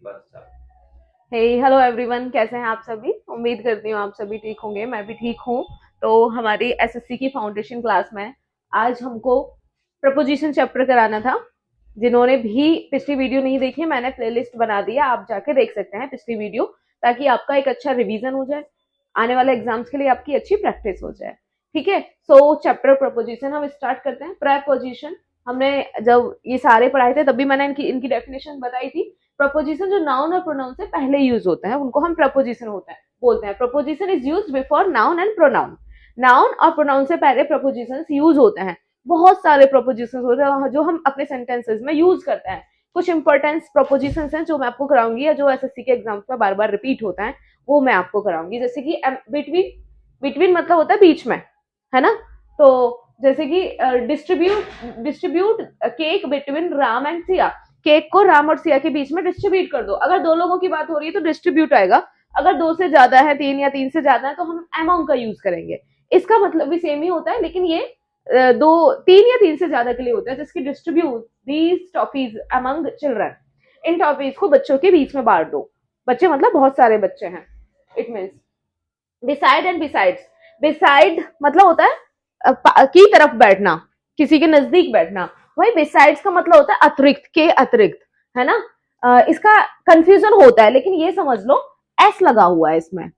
हे hello everyone, कैसे हैं आप सभी। उम्मीद करती हूँ आप सभी ठीक होंगे, मैं भी ठीक हूँ। तो हमारी एसएससी की फाउंडेशन क्लास में आज हमको प्रपोजिशन चैप्टर कराना था। जिन्होंने भी पिछली वीडियो नहीं देखी है, मैंने प्लेलिस्ट बना दी है, आप जाके देख सकते हैं पिछली वीडियो, ताकि आपका एक अच्छा रिवीजन हो जाए, आने वाले एग्जाम्स के लिए आपकी अच्छी प्रैक्टिस हो जाए। ठीक है, सो चैप्टर प्रपोजिशन हम स्टार्ट करते हैं। प्रपोजिशन हमने जब ये सारे पढ़ाए थे तभी मैंने इनकी इनकी डेफिनेशन बताई थी। प्रपोजिशन जो नाउन और प्रोनाउन से पहले यूज होते हैं उनको हम प्रपोजिशन होता है बोलते हैं। Preposition is used before noun and pronoun. Noun और प्रोनाउन से पहले प्रपोजिशन यूज होते हैं। बहुत सारे प्रपोजिशन होते हैं जो हम अपने सेंटेंसेस में यूज करते हैं। कुछ इंपॉर्टेंट प्रपोजिशन हैं जो मैं आपको कराऊंगी, या जो एसएससी के एग्जाम्स में बार बार रिपीट होता है वो मैं आपको कराऊंगी। जैसे कि बिटवीन, बिटवीन मतलब होता है बीच में, है ना। तो जैसे कि distribute, distribute cake between Ram and Siya. Cake को राम और सिया के बीच में डिस्ट्रीब्यूट कर दो। अगर दो लोगों की बात हो रही है तो डिस्ट्रीब्यूट आएगा। अगर दो से ज्यादा है, तीन या तीन से ज्यादा है, तो हम अमंग का यूज करेंगे। इसका मतलब भी सेम ही होता है, लेकिन ये दो, तीन या तीन से ज्यादा के लिए होता है, जिसकी distribute these toffees among children. In toffees को बच्चों के बीच में बांट दो। बच्चे मतलब बहुत सारे बच्चे हैं। It means beside and besides. Beside मतलब होता है की तरफ बैठना, किसी के नजदीक बैठना। वही बिसाइड्स का मतलब होता है अतिरिक्त, के अतिरिक्त, है ना। इसका कंफ्यूजन होता है, लेकिन ये समझ लो एस लगा हुआ है इसमें।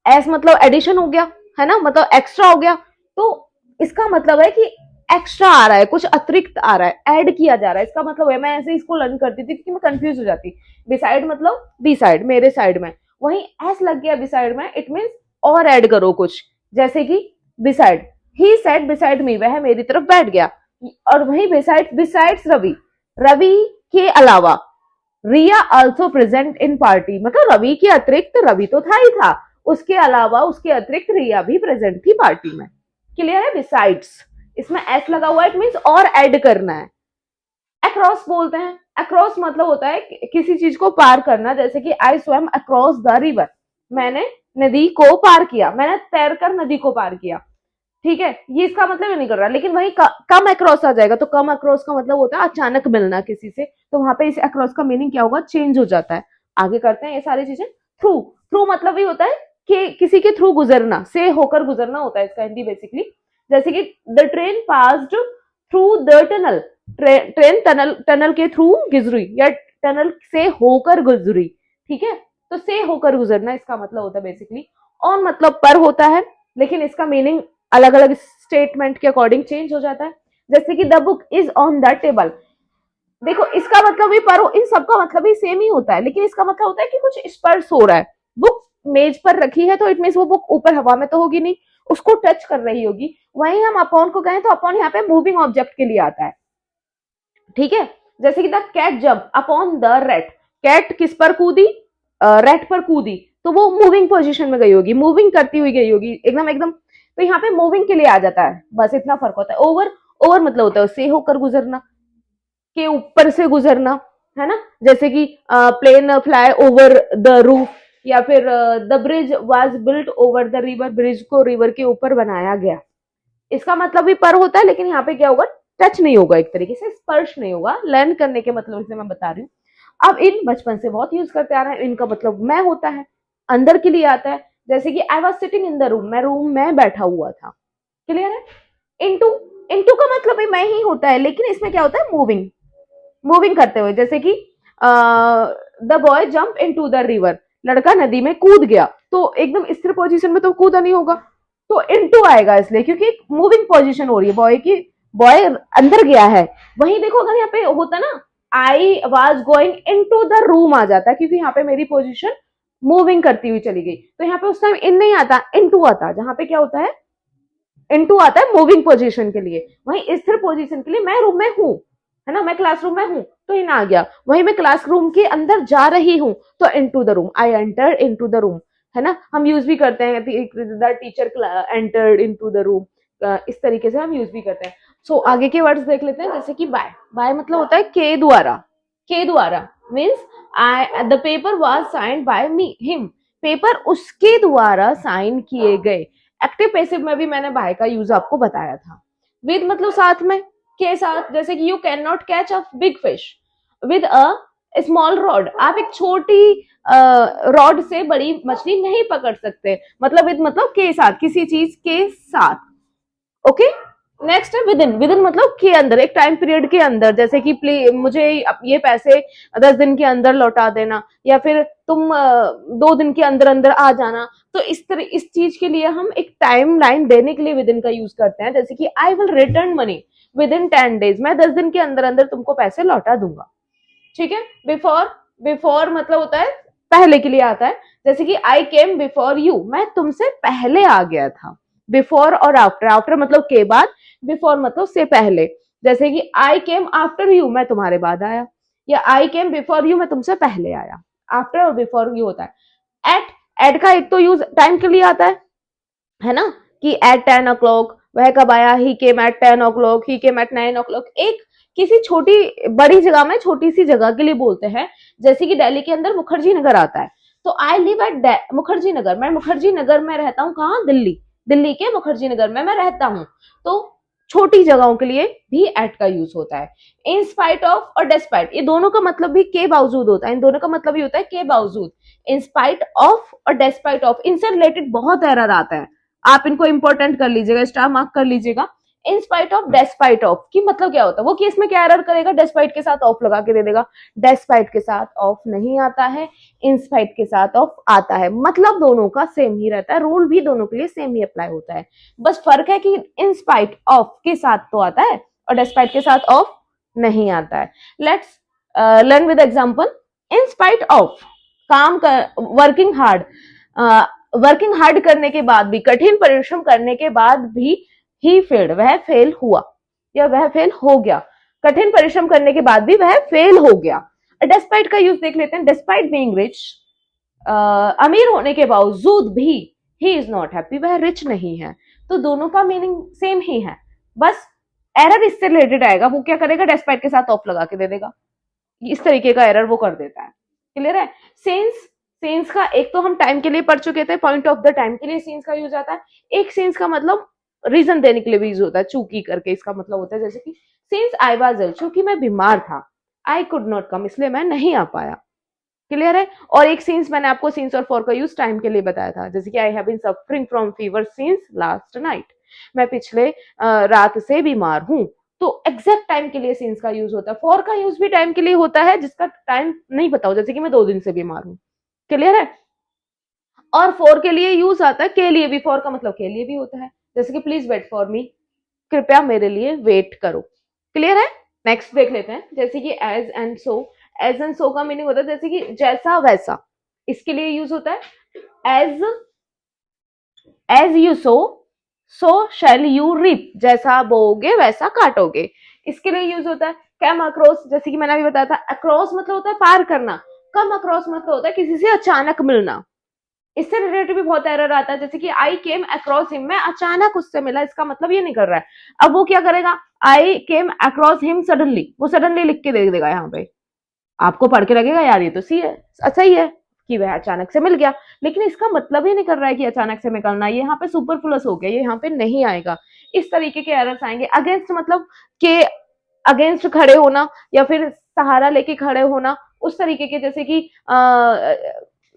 एस मतलब एडिशन हो गया, है ना, मतलब एक्स्ट्रा हो गया। तो इसका मतलब है कि एक्स्ट्रा आ रहा है, कुछ अतिरिक्त आ रहा है, ऐड किया जा रहा है। इसका मतलब है, मैं ऐसे इसको लर्न करती थी क्योंकि मैं कंफ्यूज हो जाती। बिसाइड मतलब बी साइड, मेरे साइड में। वहीं एस लग गया बिसाइड में, इट मीन्स और ऐड करो कुछ। जैसे कि बिसाइड, ही सेट बिसाइड मी, वह मेरी तरफ बैठ गया। और वही बिसाइड, बिसाइड्स रवि, रवि के अलावा। रिया ऑल्सो प्रेजेंट इन पार्टी, मतलब रवि के अतिरिक्त, रवि तो था ही था, उसके अलावा, उसके अतिरिक्त रिया भी प्रेजेंट थी पार्टी में। क्लियर है। बिसाइड्स, इसमें एस लगा हुआ है, इट मीन्स और ऐड करना है। अक्रॉस बोलते हैं। अक्रॉस मतलब होता है किसी चीज को पार करना। जैसे कि आई स्वम अक्रॉस द रिवर, मैंने नदी को पार किया, मैंने तैरकर नदी को पार किया। ठीक है, ये इसका मतलब ये नहीं कर रहा। लेकिन वही कम अक्रॉस आ जाएगा, तो कम अक्रॉस का मतलब होता है अचानक मिलना किसी से, तो वहां पे इस अक्रॉस का मीनिंग क्या होगा, चेंज हो जाता है। आगे करते हैं ये सारी चीजें। थ्रू, थ्रू मतलब भी होता है कि किसी के थ्रू गुजरना, से होकर गुजरना होता है इसका हिंदी बेसिकली। जैसे कि the train passed through the tunnel, train tunnel, tunnel के थ्रू गुजरी, या टनल से होकर गुजरी। ठीक है, तो से होकर गुजरना इसका मतलब होता है बेसिकली। ऑन मतलब पर होता है, लेकिन इसका मीनिंग अलग अलग स्टेटमेंट के अकॉर्डिंग चेंज हो जाता है। जैसे कि the book is on the table, देखो इसका मतलब भी पर, इन सबका मतलब भी सेम ही होता है, लेकिन इसका मतलब होता है कि कुछ स्पर्श हो रहा है। बुक मेज पर रखी है, तो इट मीन्स वो बुक ऊपर हवा में तो होगी नहीं, उसको टच कर रही होगी। वहीं हम अपॉन को कहें तो अपॉन यहाँ पे मूविंग ऑब्जेक्ट के लिए आता है। ठीक है, जैसे कि the cat jump upon the rat, cat किस पर कूदी, रेट पर कूदी, तो वो मूविंग पोजीशन में गई होगी, मूविंग करती हुई गई होगी, एकदम एकदम। तो यहाँ पे मूविंग के लिए आ जाता है, बस इतना फर्क होता है। ओवर, ओवर मतलब होता है उससे होकर गुजरना, के ऊपर से गुजरना, है ना। जैसे कि plane fly over the roof, या फिर the bridge was built over the river, bridge को रिवर के ऊपर बनाया गया। इसका मतलब भी पर होता है, लेकिन यहाँ पे क्या होगा, टच नहीं होगा, एक तरीके से स्पर्श नहीं होगा। लर्न करने के मतलब से मैं बता रही हूँ। अब इन बचपन से बहुत यूज करते आ रहे हैं, इनका मतलब मैं होता है, अंदर के लिए आता है। जैसे कि I was sitting in the room, मैं रूम में बैठा हुआ था। क्लियर है। इनटू, इनटू का मतलब भी मैं ही होता है, लेकिन इसमें क्या होता है, मूविंग, मूविंग करते हुए। जैसे कि the boy jump into the river, लड़का नदी में कूद गया, तो एकदम स्थिर पोजीशन में तो कूदा नहीं होगा, तो इनटू आएगा इसलिए, क्योंकि मूविंग पोजीशन हो रही है बॉय की, बॉय अंदर गया है। वहीं देखो अगर यहाँ पे होता ना, I was going into the room आ जाता, क्योंकि यहाँ पे मेरी पोजीशन मूविंग करती हुई चली गई, तो यहाँ पे उस टाइम इन नहीं आता, इनटू आता। जहां पे क्या होता है, इनटू आता है मूविंग पोजीशन के लिए। वहीं स्थिर पोजीशन के लिए मैं रूम में हूं, है ना, मैं क्लासरूम में हूं, तो इन आ गया। वहीं मैं क्लासरूम के अंदर जा रही हूं, तो into the room, I enter into the room, है ना। हम यूज भी करते हैं, the teacher entered into the room, इस तरीके से हम यूज भी करते हैं। सो आगे के वर्ड्स देख लेते हैं। जैसे कि बाय, बाय मतलब होता है के द्वारा, के द्वारा means I, the paper was signed by me, him, paper उसके द्वारा साइन किए गए। एक्टिव पैसिव में भी मैंने बाय का यूज आपको बताया था। विद मतलब साथ में, के साथ। जैसे कि you can not catch a big fish with a small rod, आप एक छोटी रॉड से बड़ी मछली नहीं पकड़ सकते, मतलब के साथ, किसी चीज के साथ। ओके, नेक्स्ट है विदिन। विदिन मतलब के अंदर, एक टाइम पीरियड के अंदर, जैसे कि मुझे ये पैसे 10 दिन के अंदर लौटा देना, या फिर तुम 2 दिन के अंदर अंदर आ जाना। तो इस तरह इस चीज के लिए हम एक टाइम लाइन देने के लिए विदिन का यूज करते हैं, जैसे कि I will return money with in 10 days, मैं 10 दिन के अंदर अंदर तुमको पैसे लौटा दूंगा। ठीक है। बिफोर, बिफोर मतलब होता है पहले के लिए आता है, जैसे कि आई केम बिफोर यू, मैं तुमसे पहले आ गया था। बिफोर और आफ्टर, आफ्टर मतलब के बाद, बिफोर मतलब से पहले, जैसे कि आई केम आफ्टर यू, मैं तुम्हारे बाद आया, या आई केम बिफोर यू, मैं तुमसे पहले आया। आफ्टर और बिफोर यू होता है। एट का एक तो यूज टाइम के लिए आता है ना, कि एट 10 o'clock, वह कब आया, ही came at 10 o'clock, he came at 9 o'clock। एक किसी छोटी बड़ी जगह में छोटी सी जगह के लिए बोलते हैं, जैसे कि दिल्ली के अंदर मुखर्जी नगर आता है, तो I live at Mukherjee Nagar, मैं मुखर्जी नगर में रहता हूँ। कहाँ? दिल्ली, दिल्ली के मुखर्जी नगर में मैं रहता हूँ। तो छोटी जगहों के लिए भी एट का यूज होता है। इन स्पाइट ऑफ और डेस्पाइट, ये दोनों का मतलब भी के बावजूद होता है, इन दोनों का मतलब ये होता है के बावजूद। इन स्पाइट ऑफ और डेस्पाइट ऑफ, इनसे रिलेटेड बहुत एरर आता है, आप इनको इंपॉर्टेंट कर लीजिएगा, स्टार मार्क कर लीजिएगा। In spite of, despite of की मतलब क्या होता है, वो केस में क्या एरर करेगा, डेस्पाइट के साथ ऑफ लगा के दे देगा। डेस्पाइट के साथ ऑफ नहीं आता है, इन स्पाइट के साथ ऑफ आता है, मतलब दोनों का सेम ही रहता है, रूल भी दोनों के लिए सेम ही अप्लाई होता है। बस फर्क है कि इन स्पाइट ऑफ के साथ तो आता है और डेस्पाइट के साथ ऑफ नहीं आता है। Let's learn with example. In spite of, काम कर, वर्किंग हार्ड, वर्किंग हार्ड करने के बाद भी, कठिन परिश्रम करने के बाद भी, ही फेल्ड, वह फेल हुआ या वह फेल हो गया। कठिन परिश्रम करने के बाद भी वह फेल हो गया। डेस्पाइट का यूज देख लेते हैं। डेस्पाइट बीइंग रिच, अमीर होने के बावजूद भी, ही इज नॉट हैप्पी, वह रिच नहीं है। तो दोनों का मीनिंग सेम ही है, बस एरर इससे रिलेटेड आएगा, वो क्या करेगा, डेस्पाइट के साथ ऑफ लगा के दे देगा, इस तरीके का एरर वो कर देता है। क्लियर है। सेंस, सेंस का एक तो हम टाइम के लिए पढ़ चुके थे, पॉइंट ऑफ द टाइम के लिए सेंस का यूज आता है। एक सेंस का मतलब रीजन देने के लिए भी यूज होता है, चूंकि करके इसका मतलब होता है, जैसे कि सिंस आई वाज इल, चूंकि मैं बीमार था, आई कुड नॉट कम, इसलिए मैं नहीं आ पाया। क्लियर है। और एक सिंस मैंने आपको सिंस और फॉर का यूज टाइम के लिए बताया था, जैसे कि I have been suffering from fever since last night, मैं पिछले रात से बीमार हूं। तो एग्जैक्ट टाइम के लिए सिंस का यूज होता है। फॉर का यूज भी टाइम के लिए होता है जिसका टाइम नहीं बताओ, जैसे कि मैं 2 दिन से बीमार हूं। क्लियर है। और फॉर के लिए यूज आता है के लिए भी, फॉर का मतलब के लिए भी होता है, जैसे कि प्लीज वेट फॉर मी, कृपया मेरे लिए वेट करो। क्लियर है। नेक्स्ट देख लेते हैं, जैसे कि as and so. As and so का मीनिंग होता है जैसे कि जैसा वैसा, इसके लिए यूज होता है। As you sow shall you reap, जैसा बोओगे वैसा काटोगे, इसके लिए यूज होता है। कम अक्रॉस, जैसे कि मैंने अभी बताया था, अक्रॉस मतलब होता है पार करना, कम अक्रॉस मतलब होता है किसी से अचानक मिलना। इससे रिलेटेड भी बहुत एरर आता है, जैसे कि आई केम अक्रॉस हिम, मैं अचानक उससे मिला, इसका मतलब ये नहीं कर रहा है। अब वो क्या करेगा, आई केम अक्रॉस हिम सडनली, वो सडनली लिख के दे देगा यहाँ पे, आपको पढ़ के लगेगा यार ये तो सी है, सही है कि वह अचानक से मिल गया, लेकिन इसका मतलब ही नहीं कर रहा है कि अचानक से निकलना, ये यहाँ पे सुपरफ्लुअस हो गया, ये यहाँ पे नहीं आएगा। इस तरीके के एरर्स आएंगे। अगेंस्ट मतलब के अगेंस्ट खड़े होना, या फिर सहारा लेके खड़े होना, उस तरीके के, जैसे कि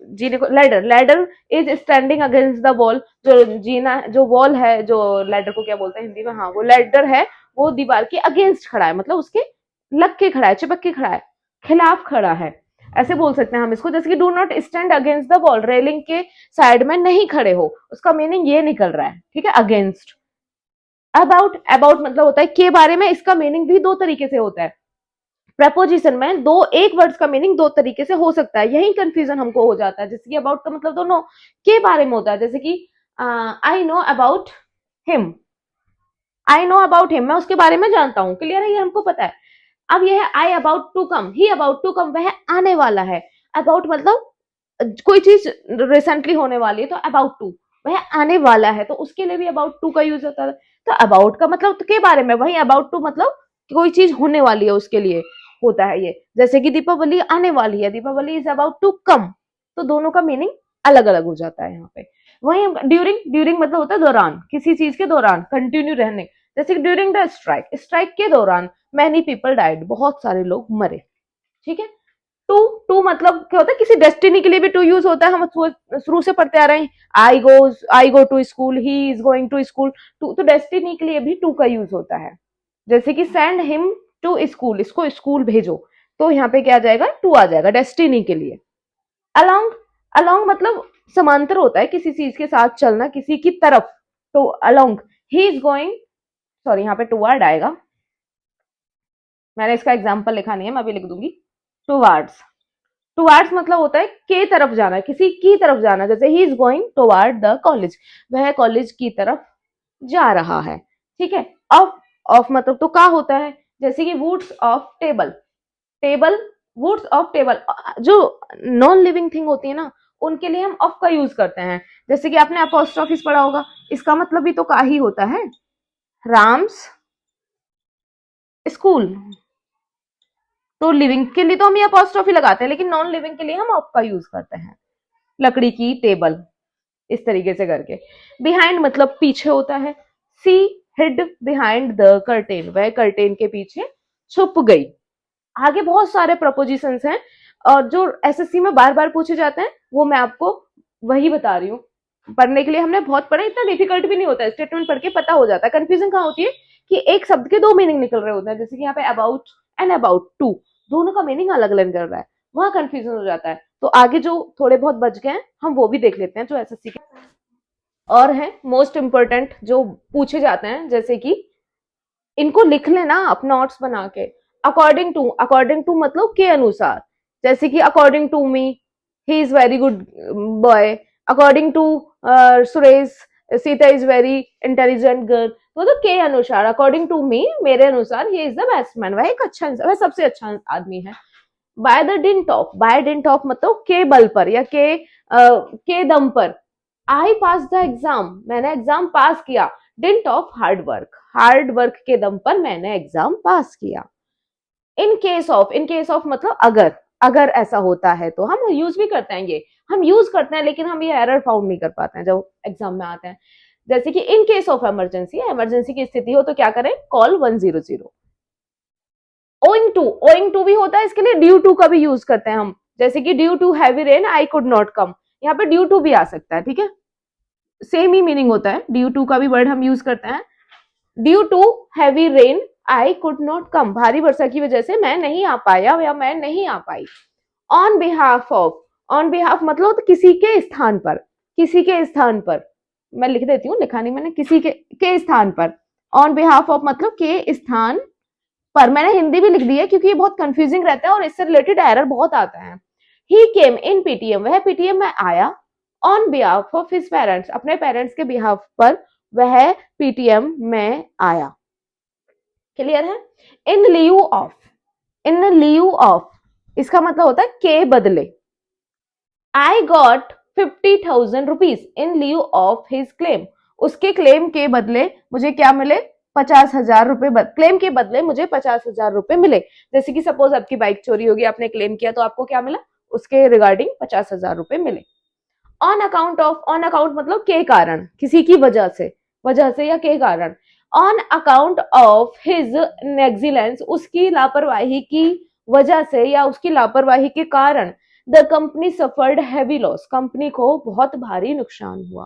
जी देखो, ladder, ladder is standing against the wall, जो जीना, जो वॉल है, जो लैडर को क्या बोलते हैं हिंदी में, हाँ वो लैडर है, वो दीवार के अगेंस्ट खड़ा है, मतलब उसके लग के खड़ा है, चिपक के खड़ा है, खिलाफ खड़ा है, ऐसे बोल सकते हैं हम इसको। जैसे कि do not stand against the wall, railing के साइड में नहीं खड़े हो, उसका मीनिंग ये निकल रहा है। ठीक है। अगेंस्ट। अबाउट, अबाउट मतलब होता है के बारे में, इसका मीनिंग भी 2 तरीके से होता है। प्रपोजिशन में दो, एक वर्ड्स का मीनिंग 2 तरीके से हो सकता है, यही कंफ्यूजन हमको हो जाता है। जैसे कि अबाउट का मतलब दोनों के बारे में होता है, जैसे कि I know about him, I know about him, मैं उसके बारे में जानता हूँ। क्लियर है, ये हमको पता है। अब यह है I about to come, he about to come, वह आने वाला है। अबाउट मतलब कोई चीज रिसेंटली होने वाली है, तो अबाउट टू, वह आने वाला है, तो उसके लिए भी अबाउट टू का यूज होता है। तो अबाउट का मतलब तो के बारे में, वही अबाउट टू मतलब कोई चीज होने वाली है उसके लिए होता है ये। जैसे कि दीपावली आने वाली है, Deepawali is about to come, तो दोनों का मीनिंग अलग अलग हो जाता है यहाँ पे। वही ड्यूरिंग, ड्यूरिंग मतलब होता है दौरान, किसी चीज के दौरान, कंटिन्यू रहने, जैसे कि ड्यूरिंग द स्ट्राइक, स्ट्राइक के दौरान मैनी पीपल डाइड, बहुत सारे लोग मरे। ठीक है। टू, टू मतलब क्या होता है, किसी डेस्टिनी के लिए भी टू यूज होता है, हम शुरू से पढ़ते आ रहे हैं, I go to school, he is going to school, to तो डेस्टिनी के लिए भी टू का यूज होता है। जैसे कि सेंड हिम टू स्कूल, इसको स्कूल भेजो, तो यहाँ पे क्या आ जाएगा, टू आ जाएगा डेस्टिनी के लिए। अलोंग, अलोंग मतलब समांतर होता है, किसी चीज के साथ चलना, किसी की तरफ, तो along. He is going, sorry यहाँ पे टूवर्ड आएगा, मैंने इसका एग्जाम्पल लिखा नहीं है, मैं अभी लिख दूंगी। टूवर्ड्स, टुवार्ड्स मतलब होता है के तरफ जाना, किसी की तरफ जाना, जैसे ही is going toward the college, वह कॉलेज की तरफ जा रहा है। ठीक है। ऑफ, ऑफ मतलब तो का होता है, जैसे कि woods of table, table, woods of table, जो नॉन लिविंग थिंग होती है ना, उनके लिए हम ऑफ का यूज करते हैं। जैसे कि आपने अपोस्ट्रोफिस पढ़ा होगा, इसका मतलब भी तो का ही होता है, राम्स स्कूल। तो लिविंग के लिए तो हम ये अपोस्ट्रोफी लगाते हैं, लेकिन नॉन लिविंग के लिए हम ऑफ का यूज करते हैं। लकड़ी की टेबल, इस तरीके से करके। बिहाइंड मतलब पीछे होता है। सी हिड बिहाइंड द कर्टेन, वह कर्टेन के पीछे छुप गई। आगे बहुत सारे प्रपोजिशंस हैं और जो एसएससी में बार बार पूछे जाते हैं, वो मैं आपको वही बता रही हूँ। पढ़ने के लिए हमने बहुत पढ़ा, इतना डिफिकल्ट भी नहीं होता है, स्टेटमेंट पढ़ के पता हो जाता है। कंफ्यूजन कहाँ होती है कि एक शब्द के दो मीनिंग निकल रहे होते हैं, जैसे कि यहाँ पे अबाउट एंड अबाउट टू, दोनों का मीनिंग अलग अलग कर रहा है, वहां कंफ्यूजन हो जाता है। तो आगे जो थोड़े बहुत बच गए हैं, हम वो भी देख लेते हैं जो एसएससी के और है मोस्ट इंपोर्टेंट जो पूछे जाते हैं, जैसे कि इनको लिख लेना अपना नोट्स बना के। अकॉर्डिंग टू मतलब के अनुसार, जैसे कि according to me he is very good boy, according to Suresh Sita is very intelligent girl, मतलब के अनुसार। अकॉर्डिंग टू मी, मेरे अनुसार, he is the best man, वह एक अच्छा, वह सबसे अच्छा आदमी है। By the dint of, by dint of मतलब के बल पर या के दम पर। आई पास द एग्जाम, मैंने एग्जाम पास किया। Dint of hard work, hard work के दम पर मैंने एग्जाम पास किया। In case of, in case of मतलब अगर, अगर ऐसा होता है तो हम यूज भी करते हैं, ये हम यूज करते हैं, लेकिन हम ये एरर फाउंड नहीं कर पाते हैं जब एग्जाम में आते हैं। जैसे कि in case of emergency, emergency की स्थिति हो तो क्या करें, कॉल 100। ओइंग टू भी होता है, इसके लिए ड्यू टू का भी यूज करते हैं हम, जैसे कि due to heavy rain I could not come, यहाँ पे ड्यू टू भी आ सकता है। ठीक है, सेम ही मीनिंग होता है, ड्यू टू का भी वर्ड हम यूज करते हैं। Due to heavy rain I could not come, भारी वर्षा की वजह से मैं नहीं आ पाया या मैं नहीं आ पाई। On behalf of, on behalf मतलब तो किसी के स्थान पर, किसी के स्थान पर, मैं लिख देती हूँ, लिखा नहीं मैंने, किसी के स्थान पर। ऑन बिहाफ ऑफ मतलब के स्थान पर, मैंने हिंदी भी लिख दी है क्योंकि ये बहुत कंफ्यूजिंग रहता है और इससे रिलेटेड एरर बहुत आता है। ही केम इन पीटीएम, वह पीटीएम में आया। On behalf of his parents, अपने पेरेंट्स के बिहाफ पर वह पीटीएम में आया। क्लियर है। In lieu of, in lieu of इसका मतलब होता है के बदले। I got 50,000 rupees in lieu of his claim, उसके क्लेम के बदले मुझे क्या मिले, 50,000 रुपए, क्लेम के बदले मुझे 50,000 रुपए मिले। जैसे कि सपोज आपकी बाइक चोरी होगी, आपने क्लेम किया तो आपको क्या मिला, उसके रिगार्डिंग 50,000 रुपए मिले। On account of, on account मतलब के कारण, किसी की वजह से या के कारण। ऑन अकाउंट ऑफ हिज नेग्जिलेंस, उसकी लापरवाही की वजह से या उसकी लापरवाही के कारण। The company suffered heavy loss, company को बहुत भारी नुकसान हुआ।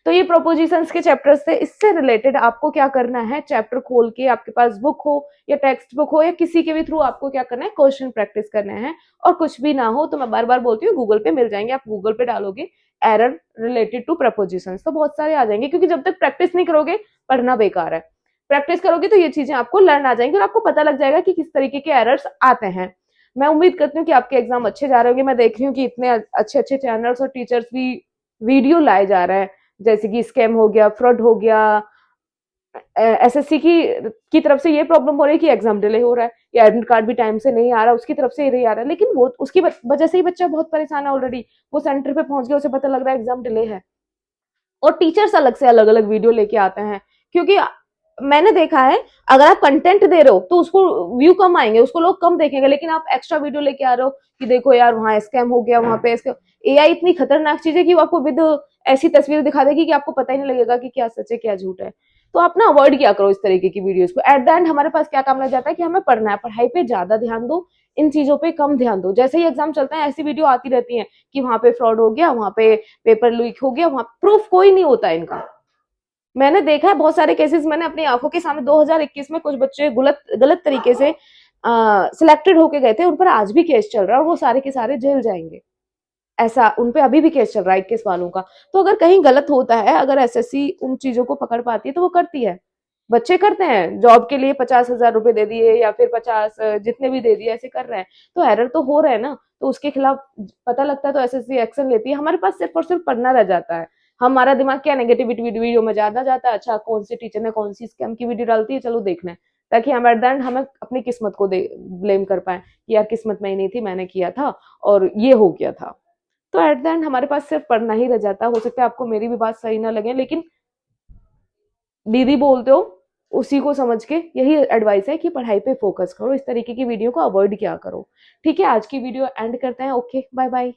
तो ये प्रोपोजिशंस के चैप्टर्स थे। इससे रिलेटेड आपको क्या करना है, चैप्टर खोल के, आपके पास बुक हो या टेक्स्ट बुक हो या किसी के भी थ्रू, आपको क्या करना है, क्वेश्चन प्रैक्टिस करना है। और कुछ भी ना हो तो मैं बार बार बोलती हूँ, गूगल पे मिल जाएंगे, आप गूगल पे डालोगे एरर रिलेटेड टू प्रपोजिशंस तो बहुत सारे आ जाएंगे, क्योंकि जब तक प्रैक्टिस नहीं करोगे पढ़ना बेकार है। प्रैक्टिस करोगे तो ये चीजें आपको लर्न आ जाएंगी और आपको पता लग जाएगा कि किस तरीके के एरर्स आते हैं। मैं उम्मीद करती हूँ कि आपके एग्जाम अच्छे जा रहे होंगे। मैं देख रही हूँ कि इतने अच्छे अच्छे चैनल्स और टीचर्स भी वीडियो लाए जा रहे हैं, जैसे कि स्कैम हो गया, फ्रॉड हो गया। एसएससी की तरफ से ये प्रॉब्लम हो रही है कि एग्जाम डिले हो रहा है या एडमिट कार्ड भी टाइम से नहीं आ रहा, उसकी तरफ से ये नहीं आ रहा है, लेकिन वो उसकी वजह से ही बच्चा बहुत परेशान है ऑलरेडी। वो सेंटर पे पहुंच गया, उसे पता लग रहा है एग्जाम डिले है, और टीचर्स अलग से अलग अलग वीडियो लेके आते हैं। क्योंकि मैंने देखा है, अगर आप कंटेंट दे रहे हो तो उसको व्यू कम आएंगे, उसको लोग कम देखेंगे, लेकिन आप एक्स्ट्रा वीडियो लेके आ रहे हो कि देखो यार वहां स्कैम हो गया, वहां पे एआई इतनी खतरनाक चीज है कि वो आपको विद ऐसी तस्वीर दिखा देगी कि आपको पता ही नहीं लगेगा कि क्या सच है क्या झूठ है। तो आप ना अवॉइड किया करो इस तरीके की वीडियोस को। एट द एंड हमारे पास क्या काम लग जाता है कि हमें पढ़ना है, पढ़ाई पे ज्यादा ध्यान दो, इन चीजों पे कम ध्यान दो। जैसे ही एग्जाम चलते हैं ऐसी वीडियो आती रहती है कि वहां पे फ्रॉड हो गया, वहां पे पेपर लीक हो गया, वहां प्रूफ कोई नहीं होता इनका। मैंने देखा है बहुत सारे केसेस, मैंने अपनी आंखों के सामने 2021 में कुछ बच्चे गलत गलत तरीके से सिलेक्टेड होके गए थे, उन पर आज भी केस चल रहा है और वो सारे के सारे जेल जाएंगे। ऐसा उन पे अभी भी केस चल रहा है 21 वालों का। तो अगर कहीं गलत होता है, अगर एसएससी उन चीजों को पकड़ पाती है तो वो करती है। बच्चे करते हैं जॉब के लिए 50,000 रुपए दे दिए या फिर 50 जितने भी दे दिए, ऐसे कर रहे हैं तो एरर तो हो रहा है ना, तो उसके खिलाफ पता लगता है तो एसएससी एक्शन लेती है। हमारे पास सिर्फ और सिर्फ पढ़ना रह जाता है। हमारा दिमाग क्या नेगेटिविटी वीडियो में ज्यादा जाता है, अच्छा कौन सी टीचर ने कौन सी स्कैम की वीडियो डालती है चलो देखना है, ताकि हम एट द एंड हमें अपनी किस्मत को ब्लेम कर पाए कि यार किस्मत में ही नहीं थी, मैंने किया था और ये हो गया था। तो एट द एंड हमारे पास सिर्फ पढ़ना ही रह जाता है। हो सकता है आपको मेरी भी बात सही ना लगे, लेकिन दीदी बोलते हो उसी को समझ के यही एडवाइस है कि पढ़ाई पे फोकस करो, इस तरीके की वीडियो को अवॉइड किया करो। ठीक है, आज की वीडियो एंड करते हैं। Okay, bye bye.